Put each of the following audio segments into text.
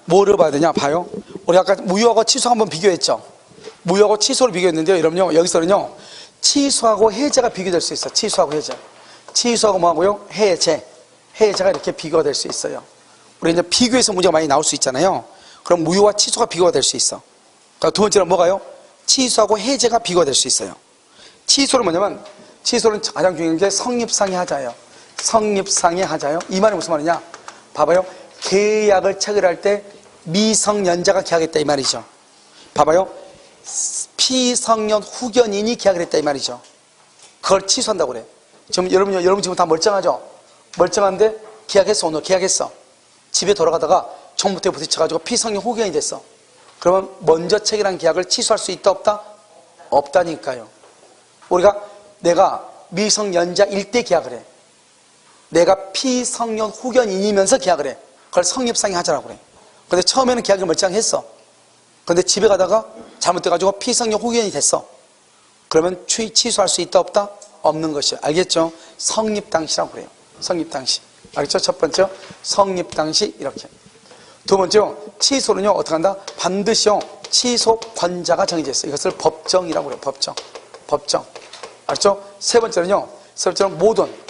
뭐를 봐야 되냐 봐요. 우리 아까 무효하고 치소 한번 비교했죠. 무효하고 치소를 비교했는데요. 여러분요, 여기서는요 치소하고 해제가 비교될 수 있어요. 치소하고 해제. 치소하고 뭐하고요? 해제. 해제가 이렇게 비교가 될 수 있어요. 우리 이제 비교해서 문제가 많이 나올 수 있잖아요. 그럼 무효와 치소가 비교가 될 수 있어. 그러니까 두 번째는 뭐가요? 치소하고 해제가 비교가 될 수 있어요. 치소는 뭐냐면, 치소는 가장 중요한 게 성립상의 하자예요. 성립상의 하자예요. 이 말이 무슨 말이냐? 봐봐요. 계약을 체결할 때 미성년자가 계약했다 이 말이죠. 봐봐요. 피성년 후견인이 계약을 했다 이 말이죠. 그걸 취소한다고 그래. 지금 여러분 지금 다 멀쩡하죠? 멀쩡한데 계약했어. 오늘 계약했어. 집에 돌아가다가 정부터에 부딪혀가지고 피성년 후견이 됐어. 그러면 먼저 체결한 계약을 취소할 수 있다 없다? 없다니까요. 우리가 내가 미성년자일 때 계약을 해. 내가 피성년 후견인이면서 계약을 해. 그걸 성립상의 하자라고 그래. 근데 처음에는 계약을 멀쩡했어. 근데 집에 가다가 잘못돼가지고 피성년 후견이 됐어. 그러면 취소할 수 있다 없다? 없는 것이요. 알겠죠? 성립당시라고 그래요. 성립당시. 알겠죠? 첫 번째 성립당시 이렇게. 두 번째요. 취소는요 어떻게 한다? 반드시요 취소권자가 정해져 있어요. 이것을 법정이라고 그래요. 법정. 법정. 알겠죠? 세 번째는요.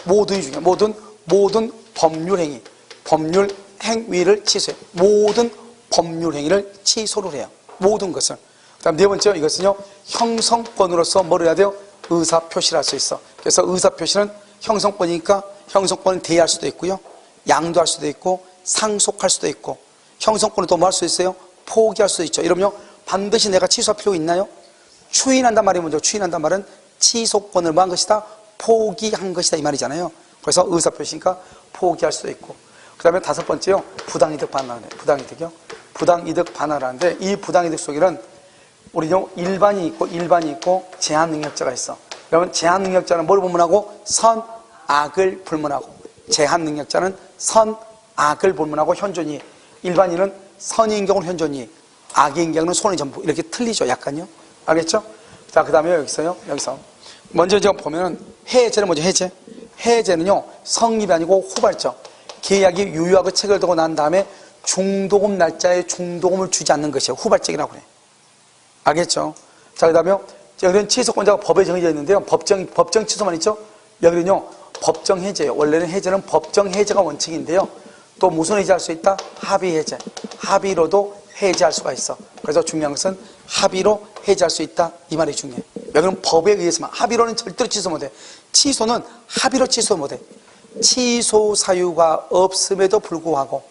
모든이 중요해요. 모든 법률행위. 법률 행위를 취소해요. 모든 법률 행위를 취소를 해요. 모든 것을. 그 다음 네 번째요. 이것은요 형성권으로서 뭐를 해야 돼요? 의사표시를 할 수 있어. 그래서 의사표시는 형성권이니까 형성권은 대의할 수도 있고요, 양도할 수도 있고, 상속할 수도 있고, 형성권은 또 뭐 할 수 있어요? 포기할 수도 있죠. 이러면요 반드시 내가 취소할 필요 있나요? 추인한단 말이 먼저. 추인한단 말은 취소권을 뭐 한 것이다? 포기한 것이다 이 말이잖아요. 그래서 의사표시니까 포기할 수도 있고. 그 다음에 다섯 번째요. 부당이득 반환이에요. 부당이득이요. 부당이득 반환하는데 이 부당이득 속에는 우리요 일반이 있고 제한능력자가 있어. 그러면 제한능력자는 뭘 불문하고? 선악을 불문하고. 제한능력자는 선악을 불문하고 현존이. 일반인은 선인 경우는 현존이, 악인 경우는 손의 전부. 이렇게 틀리죠. 약간요. 알겠죠? 자, 그 다음에 여기서 먼저 제가 보면은 해제는 뭐죠? 해제는요 성립이 아니고 후발적. 계약이 유효하고 체결되고 난 다음에 중도금 날짜에 중도금을 주지 않는 것이에요. 후발적이라고 그래. 알겠죠? 자, 그 다음에 여기는 취소권자가 법에 정해져 있는데요. 법정 취소만 있죠? 여기는요 법정 해제예요. 원래는 해제는 법정 해제가 원칙인데요. 또 무슨 해제할 수 있다? 합의 해제. 합의로도 해제할 수가 있어. 그래서 중요한 것은 합의로 해제할 수 있다 이 말이 중요해. 여기는 법에 의해서만. 합의로는 절대로 취소 못해. 취소는 합의로 취소 못해. 취소 사유가 없음에도 불구하고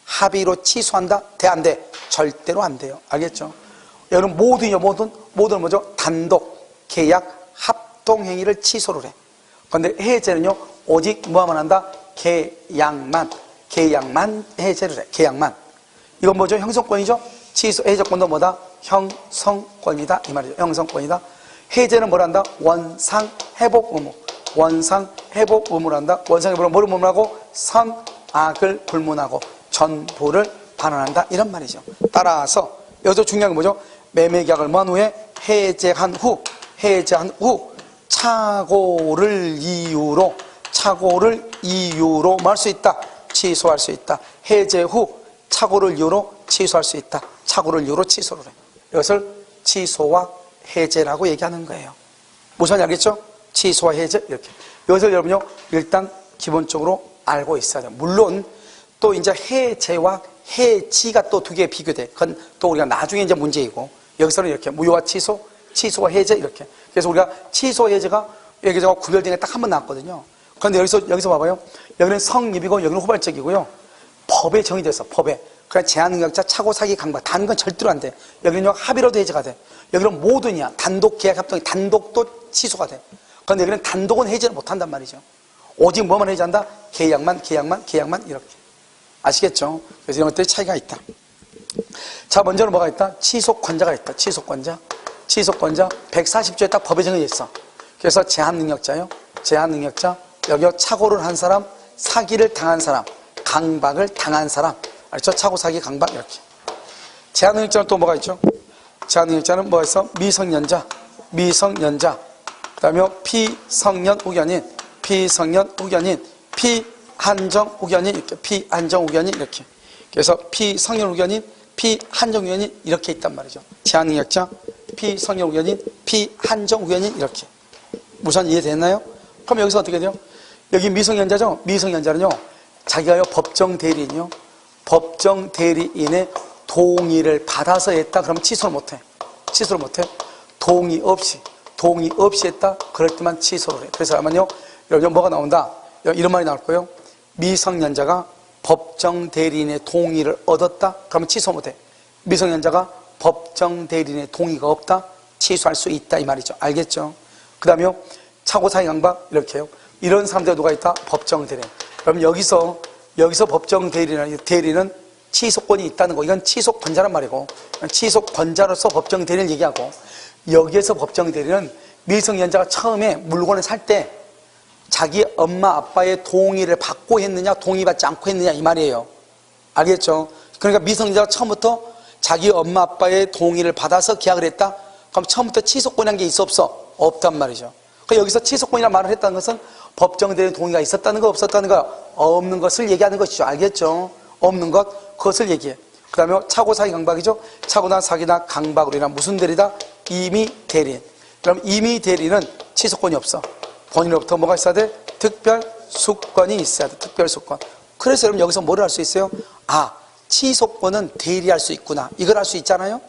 합의로 취소한다? 돼? 안 돼? 절대로 안 돼요. 알겠죠? 여러분 모든 뭐죠? 단독, 계약, 합동행위를 취소를 해. 그런데 해제는요 오직 뭐만 한다? 계약만 해제를 해. 계약만. 이건 뭐죠? 형성권이죠? 취소, 해제권도 뭐다? 형성권이다 이 말이죠. 형성권이다. 해제는 뭘 한다? 원상회복 의무. 원상회복 의무를 한다. 원상회복은 뭐를 불문하고? 선악을 불문하고 전부를 반환한다 이런 말이죠. 따라서 여기서 중요한 건 뭐죠? 매매계약을 뭐한 후에 해제한 후 착오를 이유로 뭐 할 수 있다? 취소할 수 있다. 해제 후 착오를 이유로 취소할 수 있다. 착오를 이유로 취소를 해. 이것을 취소와 해제라고 얘기하는 거예요. 무슨 말인지 알겠죠? 취소와 해제 이렇게. 여기서 여러분요 일단 기본적으로 알고 있어야 돼요. 물론 또 이제 해제와 해지가 또 두 개 비교돼. 그건 또 우리가 나중에 이제 문제이고, 여기서는 이렇게 무효와 취소와 해제 이렇게. 그래서 우리가 취소 해제가 여기서 구별된 게 딱 한 번 나왔거든요. 그런데 여기서 봐봐요. 여기는 성립이고 여기는 후발적이고요. 법에 정의돼서 법에. 그냥 제한능력자, 착오, 사기, 강박. 다른 건 절대로 안 돼. 여기는 합의로도 해제가 돼. 여기는 모든이야. 단독, 계약, 합동이 단독도 취소가 돼. 그런데 여기는 단독은 해제를 못한단 말이죠. 오직 뭐만 해제한다? 계약만 이렇게. 아시겠죠? 그래서 이런 것들이 차이가 있다. 자, 먼저는 뭐가 있다? 취소권자가 있다. 취소권자 140조에 딱 법에 정해져 있어. 그래서 제한능력자요. 제한능력자. 여기요 착오를 한 사람, 사기를 당한 사람, 강박을 당한 사람. 알죠? 착오, 사기, 강박 이렇게. 제한능력자는 또 뭐가 있죠? 제한능력자는 뭐가 있어? 미성년자. 그 다음에 피성년 후견인, 피한정 후견인 이렇게. 그래서 피성렬의견인, 피한정의견인 이렇게 있단 말이죠. 제한능력자, 피성렬의견인, 피한정의견인 이렇게. 우선 이해됐나요? 그럼 여기서 어떻게 돼요? 여기 미성년자죠? 미성년자는요, 자기가요, 법정 대리인이요. 법정 대리인의 동의를 받아서 했다. 그러면 취소를 못해. 취소를 못해. 동의 없이 했다. 그럴 때만 취소를 해. 그래서 아마요, 여기 뭐가 나온다? 이런 말이 나올 거예요. 미성년자가 법정 대리인의 동의를 얻었다. 그러면 취소 못해. 미성년자가 법정 대리인의 동의가 없다. 취소할 수 있다. 이 말이죠. 알겠죠? 그 다음에요, 차고사기 강박 이렇게요. 이런 사람들 누가 있다? 법정 대리인. 그럼 여기서 법정 대리인은 취소권이 있다는 거. 이건 취소권자란 말이고, 취소권자로서 법정 대리인을 얘기하고, 여기에서 법정 대리인은 미성년자가 처음에 물건을 살 때 자기 엄마 아빠의 동의를 받고 했느냐 동의받지 않고 했느냐 이 말이에요. 알겠죠? 그러니까 미성년자가 처음부터 자기 엄마 아빠의 동의를 받아서 계약을 했다? 그럼 처음부터 취소권이라는 게 있어 없어? 없단 말이죠. 그러니까 여기서 취소권이라는 말을 했다는 것은 법정 대리인 동의가 있었다는 거 없었다는 거 없는 것을 얘기하는 것이죠. 알겠죠? 없는 것 그것을 얘기해. 그 다음에 차고사기 강박이죠. 차고나 사기나 강박으로 인한 무슨 대리다? 임의 대리인. 그럼 임의 대리인은 취소권이 없어. 본인으로부터 뭐가 있어야 돼? 특별 수권이 있어야 돼. 특별 수권. 그래서 여러분 여기서 뭐를 할 수 있어요? 아, 취소권은 대리할 수 있구나. 이걸 할 수 있잖아요.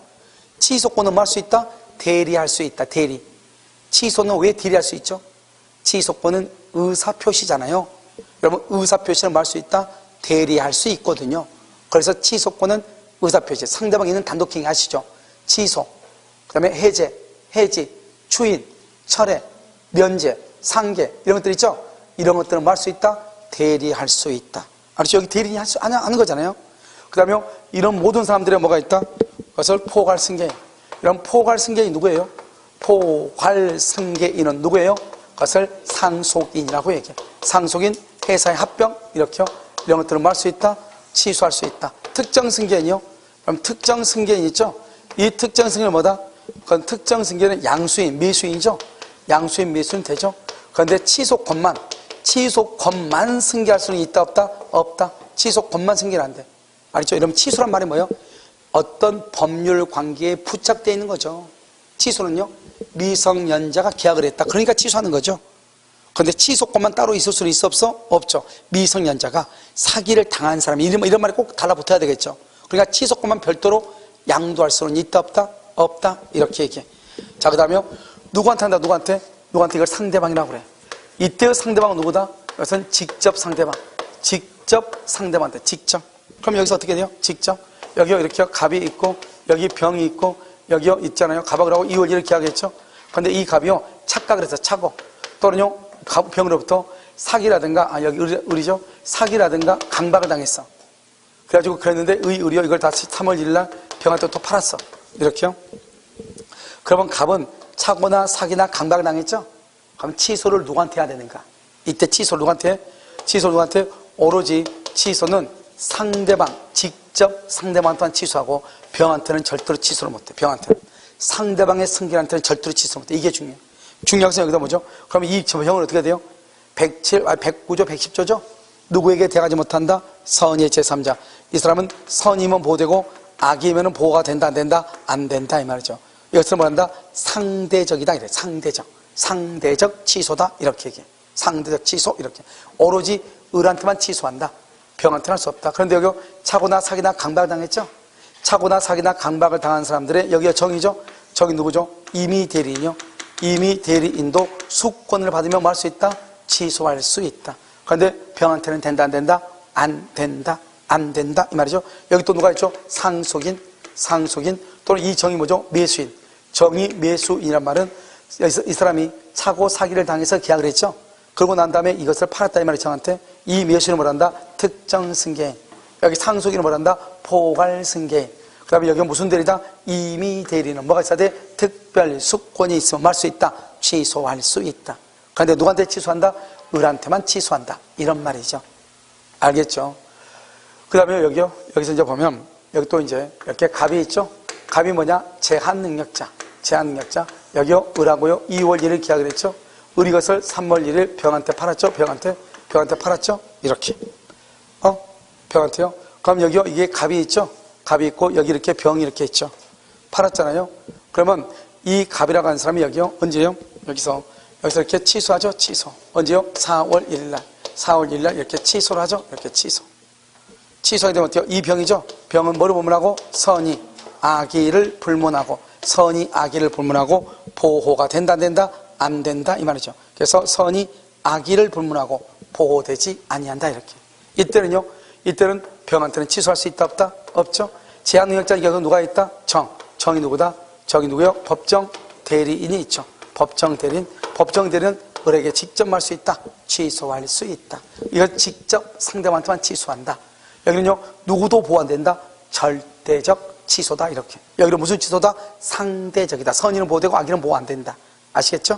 취소권은 뭐 할 수 있다? 대리할 수 있다. 대리. 취소는 왜 대리할 수 있죠? 취소권은 의사표시잖아요. 여러분 의사표시는 뭐 할 수 있다? 대리할 수 있거든요. 그래서 취소권은 의사표시. 상대방이 있는 단독행위 아시죠? 취소. 그 다음에 해제, 해지, 추인, 철회, 면제, 상계 이런 것들 있죠? 이런 것들은 뭐 할 수 있다? 대리할 수 있다. 알았죠? 여기 대리인이 하는 거잖아요. 그 다음에 이런 모든 사람들의 뭐가 있다? 그것을 포괄승계인. 이런 포괄승계인이 누구예요? 포괄승계인은 누구예요? 그것을 상속인이라고 얘기해요. 상속인, 회사의 합병 이렇게요. 이런 것들은 뭐 할 수 있다? 취소할 수 있다. 특정승계인이요? 그럼 특정승계인 있죠? 이 특정승계는 뭐다? 그건 특정승계는 양수인, 미수인이죠? 양수인, 미수인 되죠? 그런데 취소권만 승계할 수는 있다, 없다? 없다. 취소권만 승계는 안 돼. 알겠죠? 이러면 취소란 말이 뭐예요? 어떤 법률 관계에 부착되어 있는 거죠. 취소는요, 미성년자가 계약을 했다. 그러니까 취소하는 거죠. 그런데 취소권만 따로 있을 수는 있어, 없어? 없죠. 미성년자가 사기를 당한 사람, 이런 말이 꼭 달라붙어야 되겠죠. 그러니까 취소권만 별도로 양도할 수는 있다, 없다? 없다. 이렇게 얘기해. 자, 그 다음에요. 누구한테 한다, 누구한테 이걸 상대방이라고 그래. 이때의 상대방은 누구다? 이것은 직접 상대방. 직접 상대방한테, 직접. 그럼 여기서 어떻게 돼요? 직접. 여기요, 이렇게 갑이 있고, 여기 병이 있고, 여기요, 있잖아요. 갑을 하고 이월이를 계약했죠? 근데 이 갑이요, 착각을 해서 차고, 또는요, 병으로부터 사기라든가, 여기 의리죠? 사기라든가 강박을 당했어. 그래가지고 그랬는데, 의리요, 이걸 다시 3월 1일 날 병한테 또 팔았어. 이렇게요. 그러면 갑은 차고나 사기나 강박을 당했죠? 그럼 취소를 누구한테 해야 되는가? 이때 취소를 누구한테 해? 취소를 누구한테? 오로지 취소는 상대방, 직접 상대방한테만 취소하고 병한테는 절대로 취소를 못해. 병한테는. 상대방의 승계한테는 절대로 취소를 못해. 이게 중요해요. 중요한 것은 여기다 뭐죠? 그러면 이 형은 어떻게 돼요? 109조, 110조죠? 누구에게 대하지 못한다? 선의의 제3자. 이 사람은 선이면 보호되고 악이면 보호가 된다, 안 된다? 안 된다, 이 말이죠. 이것을 뭐란다? 상대적이다, 이래. 상대적 취소다, 이렇게 얘기해. 상대적 취소, 이렇게. 오로지 을한테만 취소한다. 병한테는 할 수 없다. 그런데 여기 차고나 사기나 강박을 당했죠? 차고나 사기나 강박을 당한 사람들의 여기가 정의죠? 정의 누구죠? 임의 대리인이요. 임의 대리인도 수권을 받으면 뭐 할 수 있다? 취소할 수 있다. 그런데 병한테는 된다, 안 된다? 안 된다, 안 된다, 이 말이죠. 여기 또 누가 있죠? 상속인 또는 이 정의 뭐죠? 매수인. 정의 매수인이란 말은 이 사람이 차고 사기를 당해서 계약을 했죠. 그러고 난 다음에 이것을 팔았다, 이 말이 정한테. 이 매수인은 뭐란다? 특정 승계인. 여기 상속인은 뭐란다? 포괄 승계인. 그 다음에 여기 무슨 대리다? 임의 대리는 뭐가 있어야 돼? 특별 수권이 있으면 뭐 할 수 있다? 취소할 수 있다. 그런데 누구한테 취소한다? 을한테만 취소한다. 이런 말이죠. 알겠죠? 그 다음에 여기서 이제 보면 여기 또 이제 이렇게 갑이 있죠? 갑이 뭐냐? 제한능력자. 여기요, 을하고요, 2월 1일 계약을 했죠? 을 이것을 3월 1일 병한테 팔았죠? 병한테 팔았죠? 이렇게. 병한테요? 그럼 여기요, 이게 갑이 있죠? 갑이 있고, 여기 이렇게 병이 이렇게 있죠? 팔았잖아요? 그러면 이 갑이라고 하는 사람이 여기요, 언제요? 여기서 이렇게 취소하죠? 취소. 언제요? 4월 1일 날. 4월 1일 날 이렇게 취소를 하죠? 이렇게 취소. 취소하게 되면 어때요? 이 병이죠? 병은 뭐를 불문하고? 선이 아기를 불문하고, 선이 아기를 불문하고, 보호가 된다, 안 된다? 안 된다, 이 말이죠. 그래서 선이 아기를 불문하고, 보호되지 아니한다, 이렇게. 이때는요, 이때는 병한테는 취소할 수 있다, 없다? 없죠? 제한능력자 이겨서 누가 있다? 정이 누구다? 정이 누구요? 법정 대리인이 있죠. 법정 대리인. 법정 대리인은 을에게 직접 말 수 있다. 취소할 수 있다. 이걸 직접 상대방한테만 취소한다. 여기는요, 누구도 보호 안 된다. 절대적 취소다, 이렇게. 여기는 무슨 취소다? 상대적이다. 선의는 보호되고 악의는 보호 안 된다. 아시겠죠?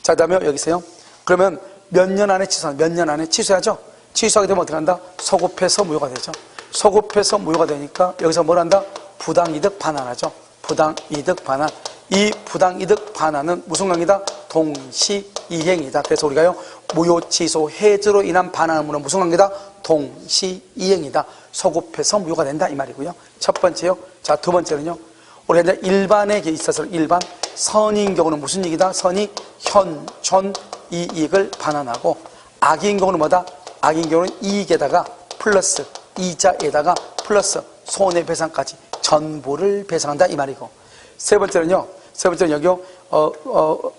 자, 그 다음에 여기서요. 그러면 몇 년 안에 취소한다. 몇 년 안에 취소하죠? 취소하게 되면 어떻게 한다? 소급해서 무효가 되죠. 소급해서 무효가 되니까 여기서 뭘 한다? 부당이득 반환하죠. 부당이득 반환. 이 부당이득 반환은 무슨 관계다? 동시이행이다. 그래서 우리가요, 무효 취소 해제로 인한 반환은 무슨 관계다? 동시이행이다. 소급해서 무효가 된다, 이 말이고요. 첫 번째요. 자, 두 번째는요, 우리가 이제 일반에 있어서 일반 선인 경우는 무슨 이익이다? 선이 현존 이익을 반환하고, 악인 경우는 뭐다? 악인 경우는 이익에다가 플러스 이자에다가 플러스 손해배상까지 전부를 배상한다, 이 말이고. 세 번째는요, 여기요,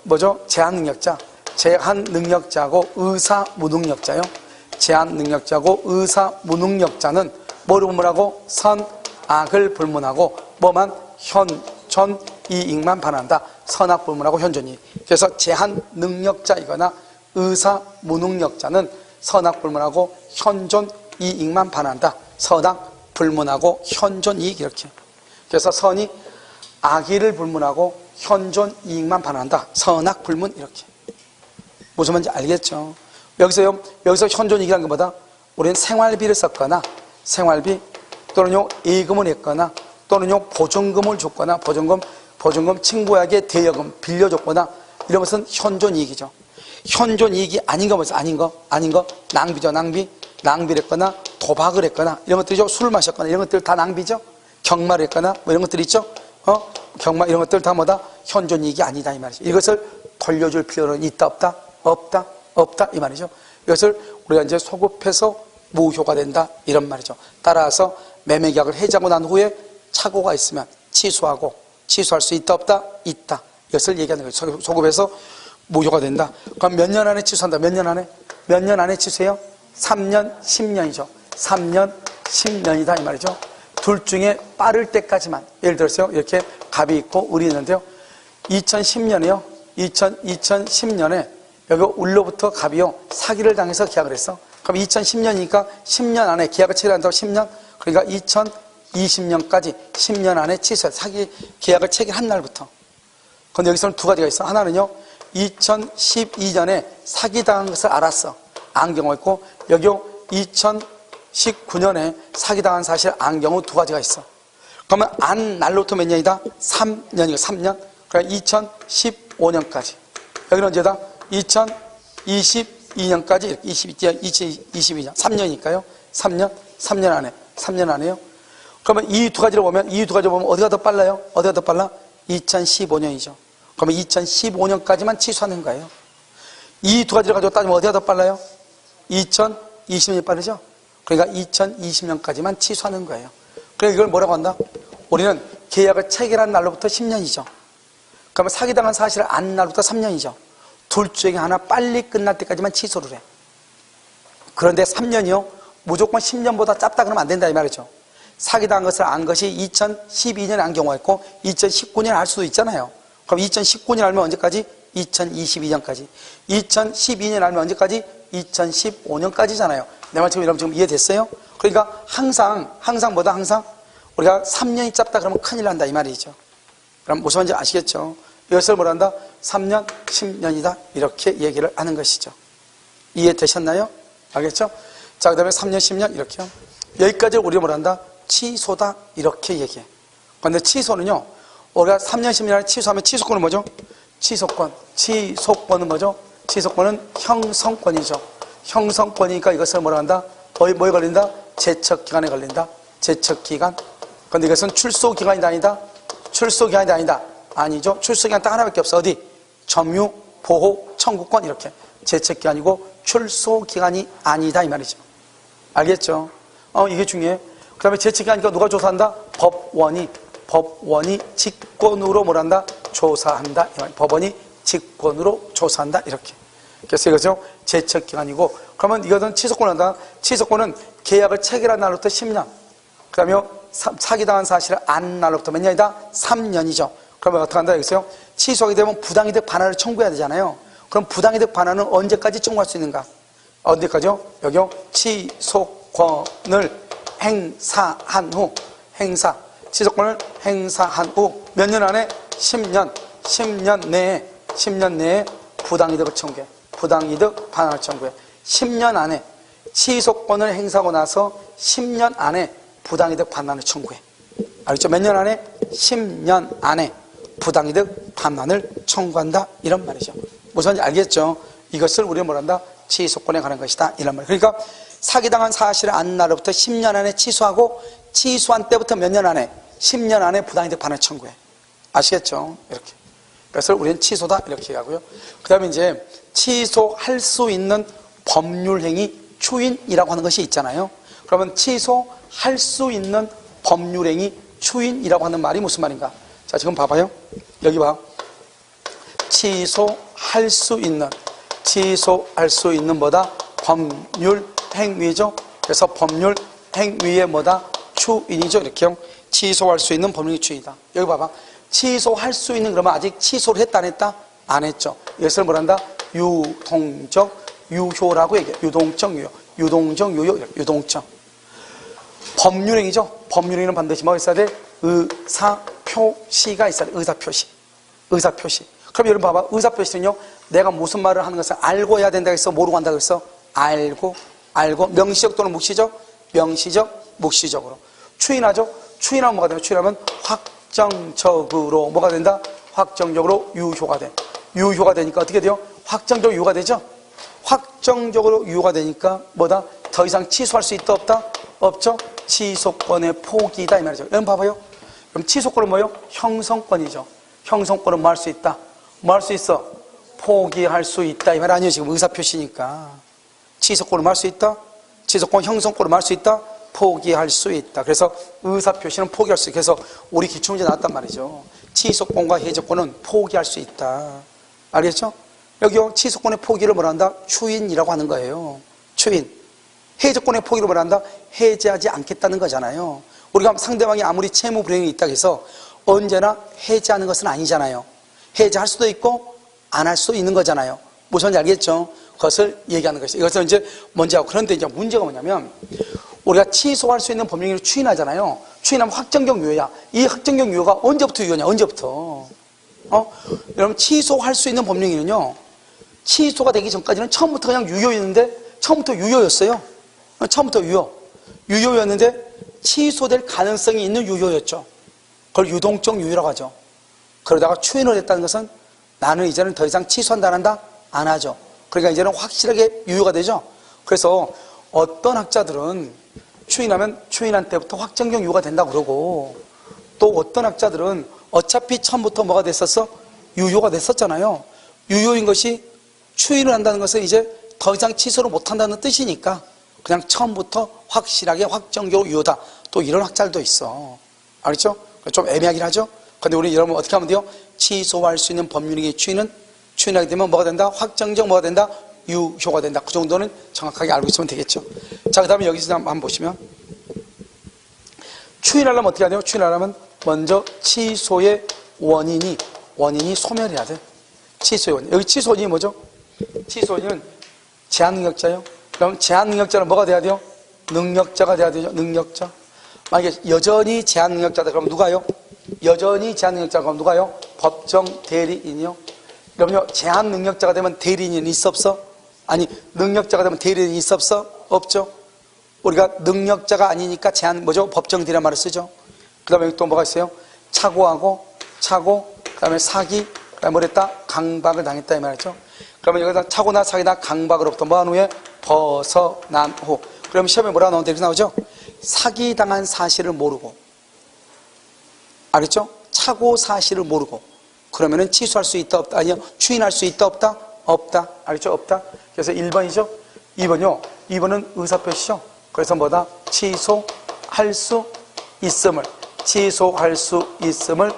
뭐죠? 제한능력자. 제한능력자하고 의사무능력자요. 제한능력자하고 의사무능력자는 뭐를 불문하고? 선악을 불문하고, 뭐만? 현존 이익만 반한다. 선악 불문하고 현존이익. 그래서 제한능력자이거나 의사무능력자는 선악 불문하고 현존 이익만 반한다. 선악 불문하고 현존 이익, 이렇게. 그래서 선이 악의를 불문하고 현존 이익만 반한다. 선악 불문, 이렇게. 무슨 말인지 알겠죠? 여기서 현존 이익이라는 것보다 우리는 생활비를 썼거나, 생활비 또는요 예금을 했거나, 또는요 보증금을 줬거나, 보증금 친구에게 대여금 빌려줬거나, 이런 것은 현존 이익이죠. 현존 이익이 아닌 거 뭐죠? 아닌 거 낭비죠. 낭비를 했거나 도박을 했거나 이런 것들이죠. 술을 마셨거나 이런 것들 다 낭비죠. 경마를 했거나 뭐 이런 것들 있죠. 경마 이런 것들 다 뭐다? 현존 이익이 아니다, 이 말이죠. 이것을 돌려줄 필요는 있다, 없다? 없다, 이 말이죠. 이것을 우리가 이제 소급해서 무효가 된다, 이런 말이죠. 따라서 매매계약을 해지하고 난 후에 착오가 있으면 취소할 수 있다, 없다? 있다. 이것을 얘기하는 거예요. 소급해서 무효가 된다. 그럼 몇 년 안에 취소한다? 몇 년 안에 취소해요? 3년, 10년이죠. 3년, 10년이다, 이 말이죠. 둘 중에 빠를 때까지만. 예를 들어서요, 이렇게 갑이 있고 을이 있는데요. 2010년에요. 2010년에 여기 을로부터 갑이요, 사기를 당해서 계약을 했어. 그럼 2010년이니까 10년 안에 계약을 체결한다고 10년? 그러니까 2020년까지 10년 안에 취소해. 사기 계약을 체결한 날부터. 근데 여기서는 두 가지가 있어. 하나는요, 2012년에 사기당한 것을 알았어. 안 경우있고, 여기요 2019년에 사기당한 사실 안 경우 두 가지가 있어. 그러면 안 날로부터 몇 년이다? 3년이고 3년. 그러니까 2015년까지. 여기는 언제다? 2022년까지. 2022년 3년이니까요. 3년 안에요. 그러면 이 두 가지를 보면 어디가 더 빨라요? 2015년이죠. 그러면 2015년까지만 취소하는 거예요. 이 두 가지를 가지고 따지면 어디가 더 빨라요? 2020년이 빠르죠? 그러니까 2020년까지만 취소하는 거예요. 그러니까 이걸 뭐라고 한다? 우리는 계약을 체결한 날로부터 10년이죠. 그러면 사기당한 사실을 안 날부터 3년이죠. 둘 중에 하나 빨리 끝날 때까지만 취소를 해. 그런데 3년이요? 무조건 10년보다 짧다 그러면 안 된다, 이 말이죠. 사기당한 것을 안 것이 2012년에 안 경우가 있고 2019년에 알 수도 있잖아요. 그럼 2019년 알면 언제까지? 2022년까지. 2012년 알면 언제까지? 2015년까지잖아요. 내 말 지금 이해됐어요? 그러니까 항상 우리가 3년이 짧다 그러면 큰일 난다, 이 말이죠. 그럼 무슨 말인지 아시겠죠? 이것을 뭐라 한다? 3년, 10년이다. 이렇게 얘기를 하는 것이죠. 이해되셨나요? 알겠죠? 자, 그 다음에 3년, 10년 이렇게요. 여기까지 우리가 뭐라 한다? 취소다. 이렇게 얘기해. 그런데 취소는요, 우리가 3년, 10년 안에 취소하면 취소권은 뭐죠? 취소권은 뭐죠? 취소권은 형성권이죠. 형성권이니까 이것을 뭐라 한다? 뭐에 걸린다? 제척기간에 걸린다. 제척기간. 근데 이것은 출소기간이다 아니다? 출소기간이다 아니다? 아니죠. 출소기간 딱 하나밖에 없어. 어디? 점유, 보호, 청구권 이렇게. 제척기간이고 출소기간이 아니다 이 말이죠. 알겠죠? 이게 중요해. 그 다음에 제척기간이니까 누가 조사한다? 법원이 직권으로 뭘한다? 조사한다. 법원이 직권으로 조사한다. 이렇게. 그래서 이것은 제척기간이고, 그러면 이것은 취소권을 한다. 취소권은 계약을 체결한 날로부터 10년. 그 다음에 사기당한 사실을 안 날로부터 몇 년이다? 3년이죠. 그러면 어떻게 한다? 여기서요. 취소하게 되면 부당이득 반환을 청구해야 되잖아요. 그럼 부당이득 반환은 언제까지 청구할 수 있는가? 언제까지요? 여기요. 취소권을 행사한 후, 취소권을 행사한 후 몇 년 안에? 10년 내에 부당이득을 청구해. 부당이득 반환을 청구해. 10년 안에 취소권을 행사하고 나서 10년 안에 부당이득 반환을 청구해. 알겠죠? 몇 년 안에? 10년 안에 부당이득 반환을 청구한다. 이런 말이죠. 무슨 알겠죠? 이것을 우리는 뭐란다? 취소권에 관한 것이다. 이런 말. 그러니까 사기당한 사실을 안 날로부터 10년 안에 취소하고 취소한 때부터 몇 년 안에? 10년 안에 부당이득 반환을 청구해. 아시겠죠? 이렇게. 그래서 우리는 취소다. 이렇게 얘기하고요. 그 다음에 이제 취소할 수 있는 법률행위 추인이라고 하는 것이 있잖아요. 그러면 취소할 수 있는 법률행위 추인이라고 하는 말이 무슨 말인가? 자, 지금 봐봐요. 여기 봐. 취소할 수 있는 뭐다? 법률행위죠. 그래서 법률행위의 뭐다? 추인이죠. 이렇게요. 취소할 수 있는 법률행위 추인이다. 여기 봐봐. 취소할 수 있는 그러면 아직 취소를 했다 안 했다? 안 했죠. 이것을 뭐란다? 유동적 유효라고 얘기해요. 유동적 유효. 유동적. 법률행위죠. 법률행위는 반드시 뭐가 있어야 돼? 의사표시가 있어야 돼. 의사표시. 그럼 여러분 봐봐. 의사표시는요, 내가 무슨 말을 하는 것을 알고 해야 된다고 했어? 모르고 한다고 했어? 알고. 명시적 또는 묵시적? 명시적, 묵시적으로. 추인하죠? 추인하면 뭐가 되냐? 추인하면 확정적으로 뭐가 된다? 확정적으로 유효가 돼. 유효가 되니까 어떻게 돼요? 확정적으로 유효가 되죠? 확정적으로 유효가 되니까 뭐다? 더 이상 취소할 수 있다 없다? 없죠? 취소권의 포기다 이 말이죠. 여러분 봐봐요. 그럼 취소권은 뭐예요? 형성권이죠. 형성권은 뭐 할 수 있다? 뭐 할 수 있어? 포기할 수 있다 이 말 아니에요. 지금 의사표시니까. 취소권을 뭐 할 수 있다? 취소권 형성권을 뭐 할 수 있다? 포기할 수 있다. 그래서 의사표시는 포기할 수 있다. 그래서 우리 기출문제 나왔단 말이죠. 취소권과 해제권은 포기할 수 있다. 알겠죠? 여기요. 취소권의 포기를 뭐라 한다? 추인이라고 하는 거예요. 추인. 해제권의 포기를 뭐라 한다? 해제하지 않겠다는 거잖아요. 우리가 상대방이 아무리 채무 불이행이 있다고 해서 언제나 해제하는 것은 아니잖아요. 해제할 수도 있고 안 할 수도 있는 거잖아요. 무슨 말인지 알겠죠? 그것을 얘기하는 것이죠. 이것은 이제 먼저 하고. 그런데 이제 문제가 뭐냐면 우리가 취소할 수 있는 법령을 추인하잖아요. 추인하면 확정적 유효야. 이 확정적 유효가 언제부터 유효냐? 언제부터? 여러분 취소할 수 있는 법령이는요. 취소가 되기 전까지는 처음부터 그냥 유효였는데 처음부터 유효였어요. 처음부터 유효였는데 취소될 가능성이 있는 유효였죠. 그걸 유동적 유효라고 하죠. 그러다가 추인을 했다는 것은 나는 이제는 더 이상 취소한다 안 한다? 안 하죠. 그러니까 이제는 확실하게 유효가 되죠. 그래서 어떤 학자들은 추인하면 추인한 때부터 확정적 유효가 된다고 그러고, 또 어떤 학자들은 어차피 처음부터 뭐가 됐었어? 유효가 됐었잖아요. 유효인 것이 추인을 한다는 것은 이제 더 이상 취소를 못한다는 뜻이니까 그냥 처음부터 확실하게 확정적으로 유효다. 또 이런 학자들도 있어. 알겠죠? 좀 애매하긴 하죠? 근데 우리 여러분 어떻게 하면 돼요? 취소할 수 있는 법률행위 추인하게 되면 뭐가 된다? 확정적 뭐가 된다? 유효가 된다. 그 정도는 정확하게 알고 있으면 되겠죠. 자, 그 다음에 여기서 한번 보시면 추인하려면 어떻게 해야 돼요? 추인하려면 먼저 취소의 원인이 소멸해야 돼. 취소의 원인. 여기 취소 원인이 뭐죠? 취소 원인은 제한능력자예요. 그럼 제한능력자는 뭐가 돼야 돼요? 능력자가 돼야 되죠. 능력자. 만약에 여전히 제한능력자다 그러면 누가요? 여전히 제한능력자가 그러면 누가요? 법정 대리인이요. 그럼요, 제한능력자가 되면 대리인이 있어 없어? 아니, 능력자가 되면 대리인이 있어 없어? 없죠. 우리가 능력자가 아니니까 뭐죠? 법정 대리란 말을 쓰죠. 그 다음에 또 뭐가 있어요? 차고, 그 다음에 사기, 그 다음에 뭐랬다? 강박을 당했다 이 말이죠. 그러면 여기다 차고나 사기나 강박으로부터 뭐한 후에 벗어난 후. 그러면 시험에 뭐라고 나오는데 이렇게 나오죠? 사기당한 사실을 모르고, 알겠죠? 착오 사실을 모르고, 그러면은 취소할 수 있다, 없다? 아니요. 추인할 수 있다, 없다? 없다. 알겠죠? 없다. 그래서 1번이죠. 2번요. 2번은 의사표시죠. 그래서 뭐다? 취소할 수 있음을, 취소할 수 있음을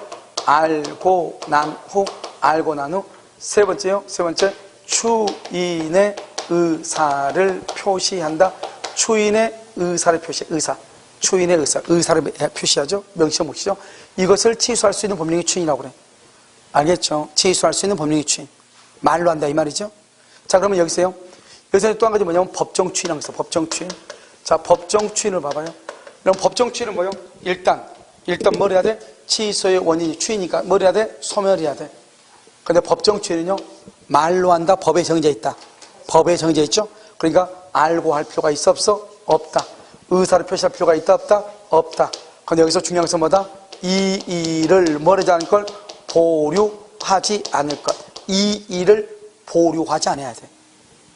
알고 난 후, 알고 난 후. 세 번째요. 세 번째, 추인의 의사를 표시한다. 추인의 의사를 표시, 의사. 추인의 의사, 의사를 표시하죠. 명시적 몫이죠. 이것을 취소할 수 있는 법령이 추인이라고 그래. 알겠죠? 취소할 수 있는 법령이 추인. 말로 한다 이 말이죠. 자, 그러면 여기서요. 여기서 또 한 가지 뭐냐면 법정 추인이라고 있어. 법정 추인. 자, 법정 추인을 봐봐요. 그럼 법정 추인은 뭐요? 일단 뭘 해야 돼? 취소의 원인이 추이니까 뭘 해야 돼? 소멸해야 돼. 근데 법정 추인은요, 말로 한다. 법에 정해져 있다. 법에 정해져 있죠? 그러니까 알고 할 필요가 있어, 없어? 없다. 의사를 표시할 필요가 있다, 없다? 없다. 근데 여기서 중요한 것은 뭐다? 이 일을 뭘 하지 않을 걸? 보류하지 않을 것. 이 일을 보류하지 않아야 돼.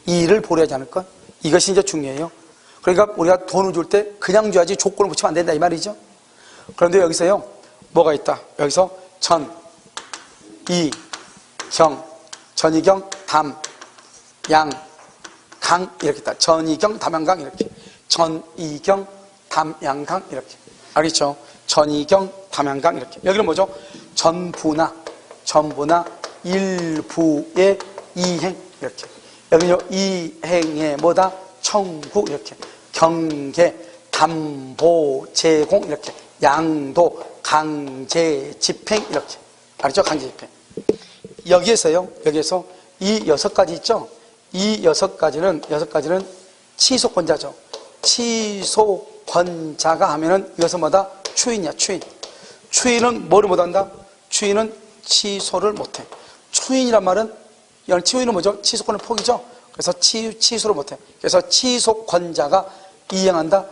이 일을 보류하지 않을 것. 이것이 이제 중요해요. 그러니까 우리가 돈을 줄 때 그냥 줘야지 조건을 붙이면 안 된다 이 말이죠. 그런데 여기서요, 뭐가 있다? 여기서 전, 이, 경, 전이경, 담, 양, 강 이렇게 있다. 전이경, 담양강 이렇게. 전이경, 담양강 이렇게. 알겠죠? 전이경, 담양강 이렇게. 여기는 뭐죠? 전부나 일부의 이행 이렇게. 여기는요, 이행의 뭐다? 청구 이렇게. 경계, 담보, 제공 이렇게. 양도, 강제, 집행 이렇게. 알죠? 강제 집행. 여기에서 이 6가지 있죠? 이 6가지는 취소권자죠. 취소권자가 하면은 이것은 뭐다? 추인이야, 추인. 추인은 뭐를 못한다? 추인은 취소를 못해. 추인이란 말은, 추인은 뭐죠? 취소권을 포기죠? 그래서 취소를 못해. 그래서 취소권자가 이행한다,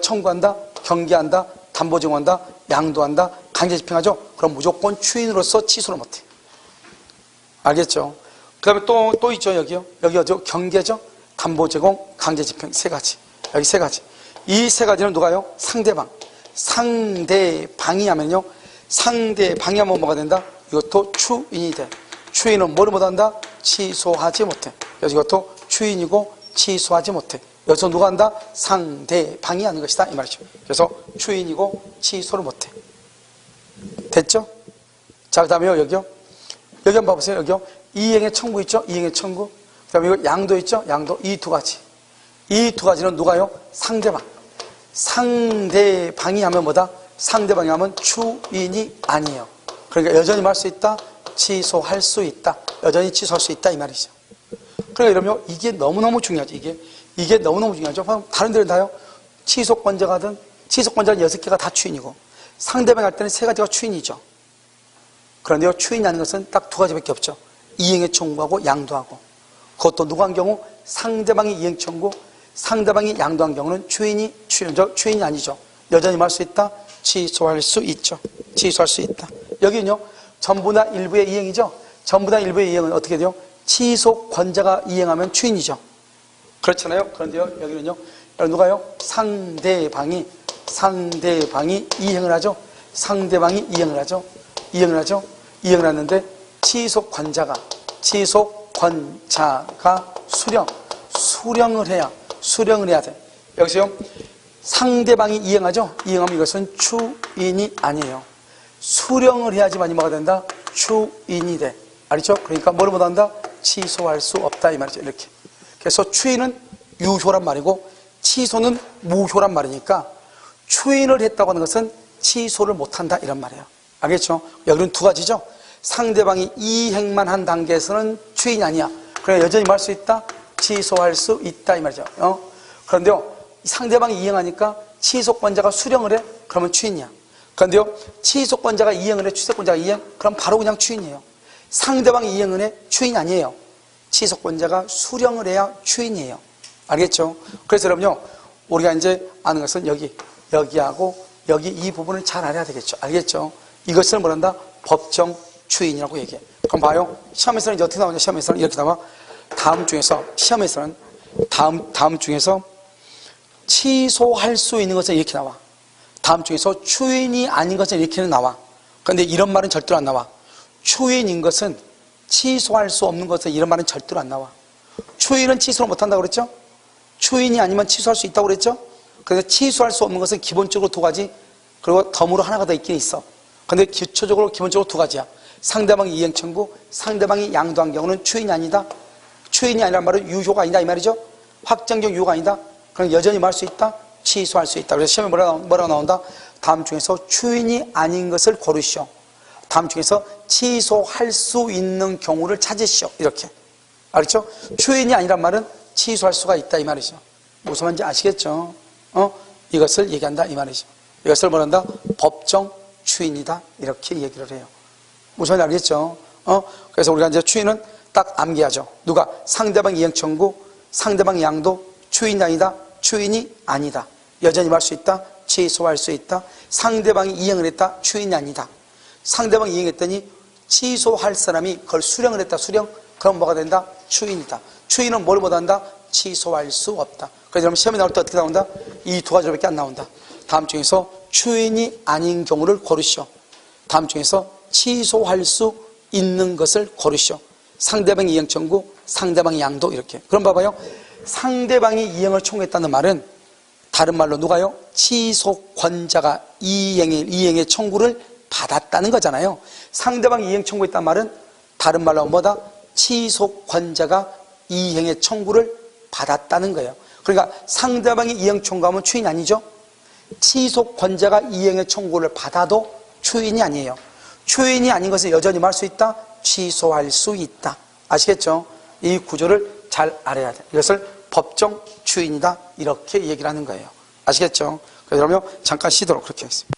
청구한다, 경계한다, 담보제공한다, 양도한다, 강제집행하죠? 그럼 무조건 추인으로서 취소를 못해. 알겠죠? 그 다음에 또 있죠, 여기요. 여기 어디요? 경계죠? 담보제공, 강제집행, 3가지. 여기 3가지. 이 3가지는 누가요? 상대방. 상대방이 하면요. 상대방이 하면 뭐가 된다? 이것도 추인이 돼. 추인은 뭐를 못한다? 취소하지 못해. 그래서 이것도 추인이고 취소하지 못해. 여기서 누가 한다? 상대방이 하는 것이다 이 말이죠. 그래서 추인이고 취소를 못해. 됐죠? 자, 그 다음에요, 여기요. 여기 한번 봐보세요. 여기요. 이행의 청구 있죠? 이행의 청구. 그 다음에 이거 양도 있죠? 양도. 이 2가지. 이 2가지는 누가요? 상대방. 상대방이 하면 뭐다? 상대방이 하면 추인이 아니에요. 그러니까 여전히 말 수 있다? 취소할 수 있다. 여전히 취소할 수 있다 이 말이죠. 그러니까 이러면 이게 너무너무 중요하죠. 이게 너무너무 중요하죠. 다른 데는 다요. 취소권자가든 취소권자는 6개가 다 추인이고 상대방 할 때는 3가지가 추인이죠. 그런데요, 추인이라는 것은 딱 2가지밖에 없죠. 이행의 청구하고 양도하고. 그것도 누가 한 경우? 상대방이 이행 청구, 상대방이 양도한 경우는 추인이 아니죠. 여전히 말 수 있다? 취소할 수 있죠. 취소할 수 있다. 여기는요, 전부나 일부의 이행이죠. 전부나 일부의 이행은 어떻게 돼요? 취소권자가 이행하면 추인이죠. 그렇잖아요. 그런데요, 여기는요, 누가요? 상대방이 이행을 하죠. 상대방이 이행을 이행을 하는데 취소권자가 수령을 해야 돼. 여기서요, 상대방이 이행하죠. 이행하면 이것은 추인이 아니에요. 수령을 해야지만이 뭐가 된다? 추인이 돼. 알죠? 그러니까 뭘 못한다? 취소할 수 없다 이 말이죠. 이렇게. 그래서 추인은 유효란 말이고 취소는 무효란 말이니까 추인을 했다고 하는 것은 취소를 못한다 이런 말이에요. 알겠죠? 여기는 2가지죠. 상대방이 이행만 한 단계에서는 추인이 아니야. 그래 여전히 말 수 있다? 취소할 수 있다 이 말이죠. 그런데요, 상대방이 이행하니까 취소권자가 수령을 해? 그러면 추인이야. 그런데요, 취소권자가 이행을 해? 취소권자가 이행? 그럼 바로 그냥 추인이에요. 상대방이 이행을 해? 추인이 아니에요. 취소권자가 수령을 해야 추인이에요. 알겠죠? 그래서 여러분요, 우리가 이제 아는 것은 여기하고 여기 이 부분을 잘 알아야 되겠죠. 알겠죠? 이것을 뭐란다? 법정 추인이라고 얘기해. 그럼 봐요. 시험에서는 이제 어떻게 나오냐? 시험에서는 이렇게 나와. 다음 중에서 취소할 수 있는 것은 이렇게 나와. 다음 중에서 추인이 아닌 것은 이렇게는 나와. 그런데 이런 말은 절대로 안 나와. 추인인 것은 취소할 수 없는 것은 이런 말은 절대로 안 나와. 추인은 취소를 못한다고 그랬죠? 추인이 아니면 취소할 수 있다고 그랬죠? 그래서 취소할 수 없는 것은 기본적으로 두 가지, 그리고 덤으로 하나가 더 있긴 있어. 근데 기초적으로 기본적으로 두 가지야. 상대방이 이행 청구, 상대방이 양도한 경우는 추인이 아니다. 추인이 아니란 말은 유효가 아니다 이 말이죠. 확정적 유효가 아니다. 그럼 여전히 말 수 있다, 취소할 수 있다. 그래서 시험에 뭐라고 나온다? 다음 중에서 추인이 아닌 것을 고르시오. 다음 중에서 취소할 수 있는 경우를 찾으시오. 이렇게. 알겠죠? 추인이 아니란 말은 취소할 수가 있다 이 말이죠. 무슨 말인지 아시겠죠? 이것을 얘기한다 이 말이죠. 이것을 뭐란다? 법정 추인이다 이렇게 얘기를 해요. 무슨 말인지 알겠죠? 그래서 우리가 이제 추인은 딱 암기하죠. 누가? 상대방 이행 청구, 상대방 양도, 추인이 아니다, 추인이 아니다. 여전히 말 수 있다, 취소할 수 있다. 상대방이 이행을 했다, 추인이 아니다. 상대방이 이행했더니 취소할 사람이 그걸 수령을 했다, 수령. 그럼 뭐가 된다? 추인이다. 추인은 뭘 못한다? 취소할 수 없다. 그래서 여러분 시험에 나올 때 어떻게 나온다? 이 두 가지밖에 안 나온다. 다음 중에서 추인이 아닌 경우를 고르시오. 다음 중에서 취소할 수 있는 것을 고르시오. 상대방이 이행 청구, 상대방이 양도 이렇게. 그럼 봐봐요. 상대방이 이행을 청구했다는 말은 다른 말로 누가요? 취소권자가 이행의 청구를 받았다는 거잖아요. 상대방이 이행 청구했다는 말은 다른 말로 뭐다? 취소권자가 이행의 청구를 받았다는 거예요. 그러니까 상대방이 이행 청구하면 추인이 아니죠. 취소권자가 이행의 청구를 받아도 추인이 아니에요. 추인이 아닌 것을 여전히 말할 수 있다, 취소할 수 있다. 아시겠죠? 이 구조를 잘 알아야 돼. 이것을 법정 추인이다 이렇게 얘기를 하는 거예요. 아시겠죠? 그래서 여러분 잠깐 쉬도록 그렇게 하겠습니다.